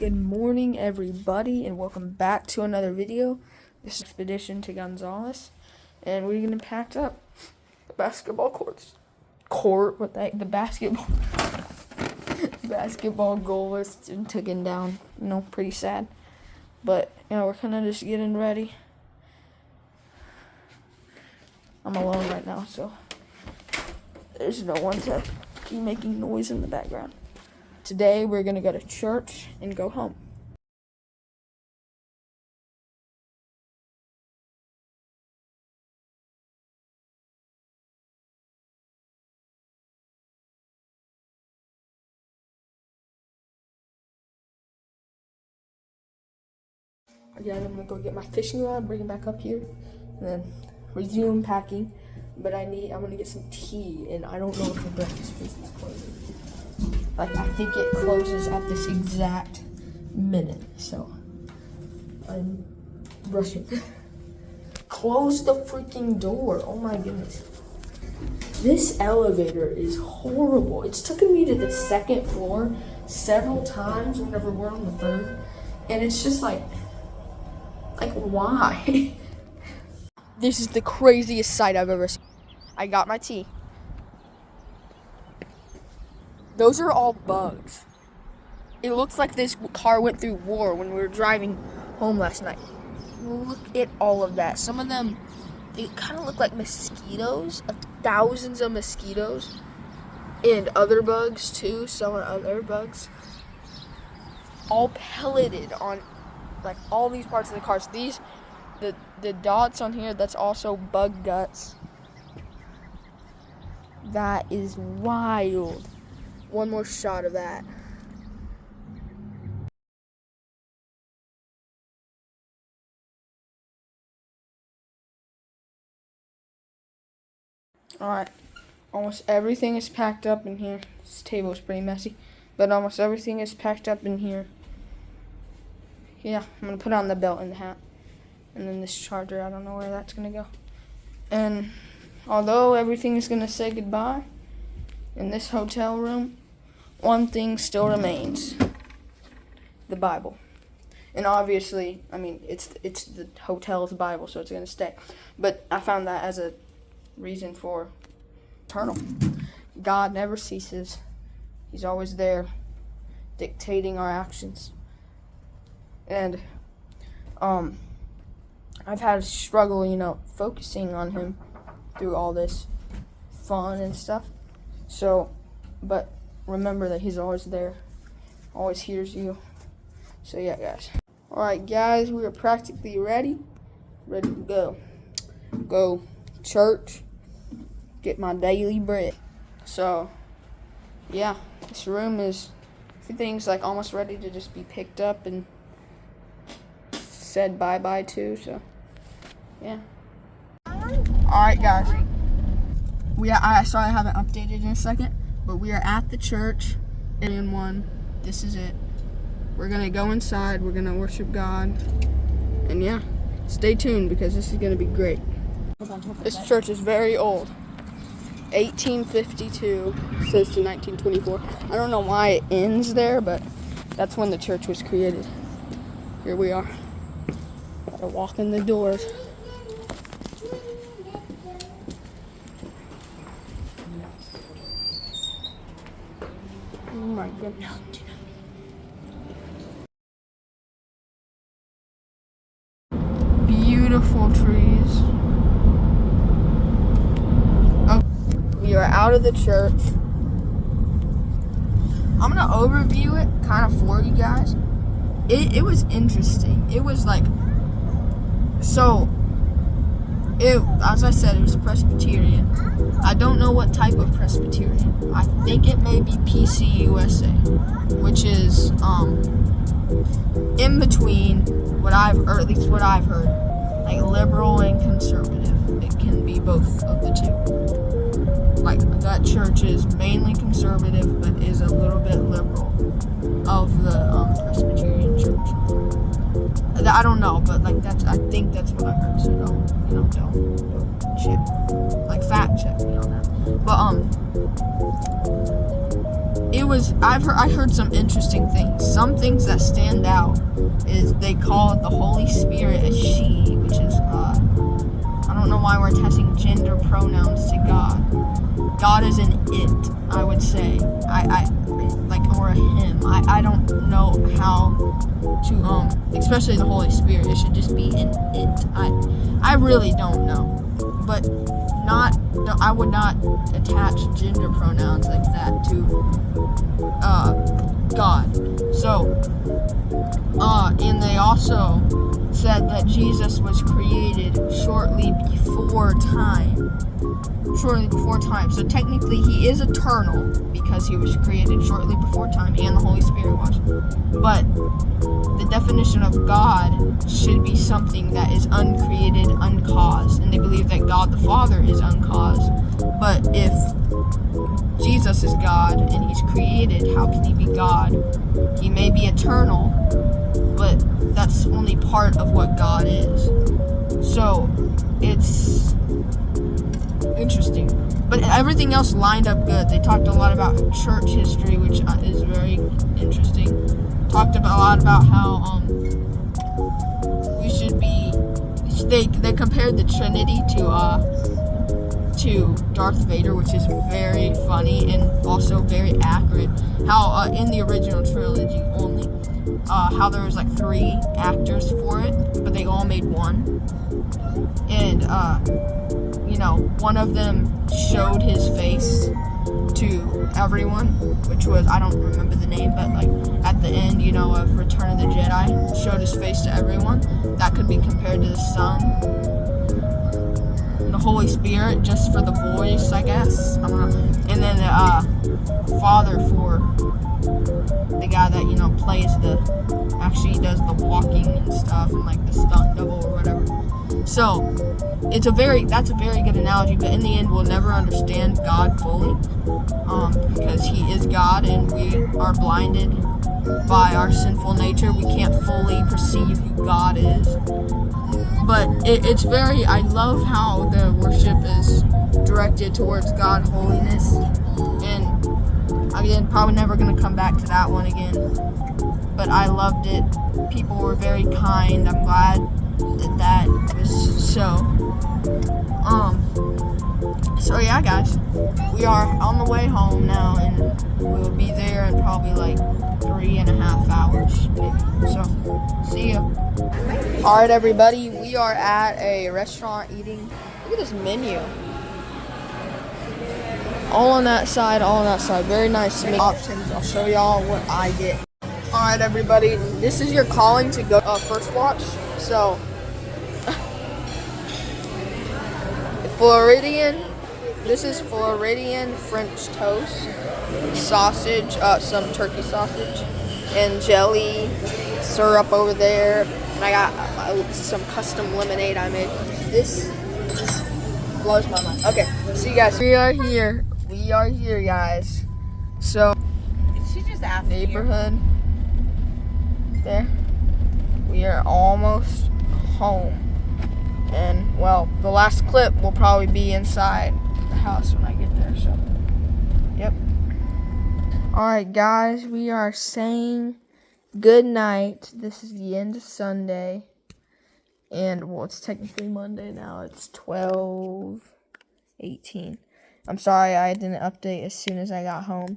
Good morning, everybody, and welcome back to another video. This is expedition to Gonzales, and we're gonna pack up the basketball the basketball goal was taken down. Pretty sad, but we're kind of just getting ready. I'm alone right now, so there's no one to be making noise in the background. Today we're gonna go to church and go home. Again, I'm gonna go get my fishing rod, bring it back up here, and then resume packing. But I'm gonna get some tea, and I don't know if the breakfast place is closing. Like, I think it closes at this exact minute, so I'm rushing. Close the freaking door! Oh my goodness. This elevator is horrible. It's taken me to the second floor several times whenever we're on the third, and it's just like why? This is the craziest sight I've ever seen. I got my tea. Those are all bugs. It looks like this car went through war when we were driving home last night. Look at all of that. Some of them, they kind of look like mosquitoes, thousands of mosquitoes, and other bugs too. Some are other bugs. All pelleted on like all these parts of the cars. The dots on here, that's also bug guts. That is wild. One more shot of that. Alright, almost everything is packed up in here. This table is pretty messy, but almost everything is packed up in here. Yeah, I'm gonna put on the belt and the hat. And then this charger, I don't know where that's gonna go. And although everything is gonna say goodbye in this hotel room, one thing still remains: the Bible. And obviously, I mean, it's the hotel's Bible, so it's gonna stay. But I found that as a reason for eternal. God never ceases. He's always there, dictating our actions. And I've had a struggle, focusing on him through all this fun and stuff. So, but remember that he's always there, always hears you. So yeah, guys. Alright, guys, we are practically ready to go. Go church, get my daily bread. So, yeah, this room everything's like almost ready to just be picked up and said bye-bye to, so yeah. Alright, guys. Sorry I haven't updated in a second, but we are at the church in one. This is it. We're gonna go inside, we're gonna worship God, and yeah, stay tuned because this is gonna be great. This church is very old. 1852 says to 1924. I don't know why it ends there, but that's when the church was created. Here we are. Gotta walk in the doors. Oh my goodness. Beautiful trees. Oh, we are out of the church. I'm gonna overview it kind of for you guys. It was interesting. It was like, as I said, it was Presbyterian. I don't know what type of Presbyterian. I think it may be PCUSA, which is in between at least what I've heard, like liberal and conservative. It can be both of the two. Like, that church is mainly conservative, but is a little bit liberal of the Presbyterian church. I don't know, but like I think that's what I heard. So don't check, like fact check me on that. But I heard some interesting things. Some things that stand out is they call the Holy Spirit a she, which is I don't know why we're attaching gender pronouns to God. God is an it, I would say. I like, or a him. I don't know how to especially the Holy Spirit. It should just be an it. I really don't know. But I would not attach gender pronouns like that to God. So and they also said that Jesus was created shortly before time. So technically he is eternal because he was created shortly before time, and the Holy Spirit was. But the definition of God should be something that is uncreated, uncaused. And they believe that God the Father is uncaused. But if Jesus is God and he's created, how can he be God? He may be eternal, but that's only part of what God is. So it's interesting. But everything else lined up good. They talked a lot about church history, which is very interesting. Talked a lot about how we should be. They compared the Trinity to Darth Vader, which is very funny and also very accurate. How in the original trilogy only, how there was like 3 actors for it, but they all made one, and one of them showed his face to everyone, which was, I don't remember the name, but like at the end, of Return of the Jedi, showed his face to everyone. That could be compared to the Son, the Holy Spirit, just for the voice, I guess. I don't know. And then the Father for the guy that actually does the walking and stuff, and like the stunt double or whatever. So that's a very good analogy, but in the end we'll never understand God fully, because he is God and we are blinded by our sinful nature. We can't fully perceive who God is. But I love how the worship is directed towards God holiness, and again, probably never going to come back to that one again, but I loved it. People were very kind. I'm glad that was so. So yeah, guys, we are on the way home now, and we'll be there in probably like 3.5 hours, maybe. So, see ya. Alright, everybody, we are at a restaurant eating. Look at this menu. All on that side. Very nice menu options. I'll show y'all what I get. Alright, everybody, this is your calling to go first watch. So, this is Floridian French toast, sausage, some turkey sausage, and jelly, syrup over there, and I got some custom lemonade I made. This just blows my mind. Okay, see you guys. We are here, guys. So, she just asked neighborhood. There. We are almost home. And, well, the last clip will probably be inside the house when I get there, so, yep. Alright, guys, we are saying good night. This is the end of Sunday. And, well, it's technically Monday now. It's 12:18. I'm sorry I didn't update as soon as I got home.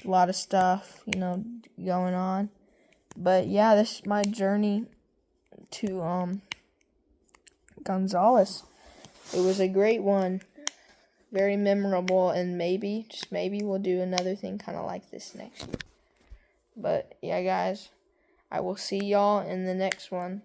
A lot of stuff, going on. But, yeah, this is my journey to, Gonzales. It was a great one, very memorable, and maybe, just maybe, we'll do another thing kind of like this next year. But yeah, guys, I will see y'all in the next one.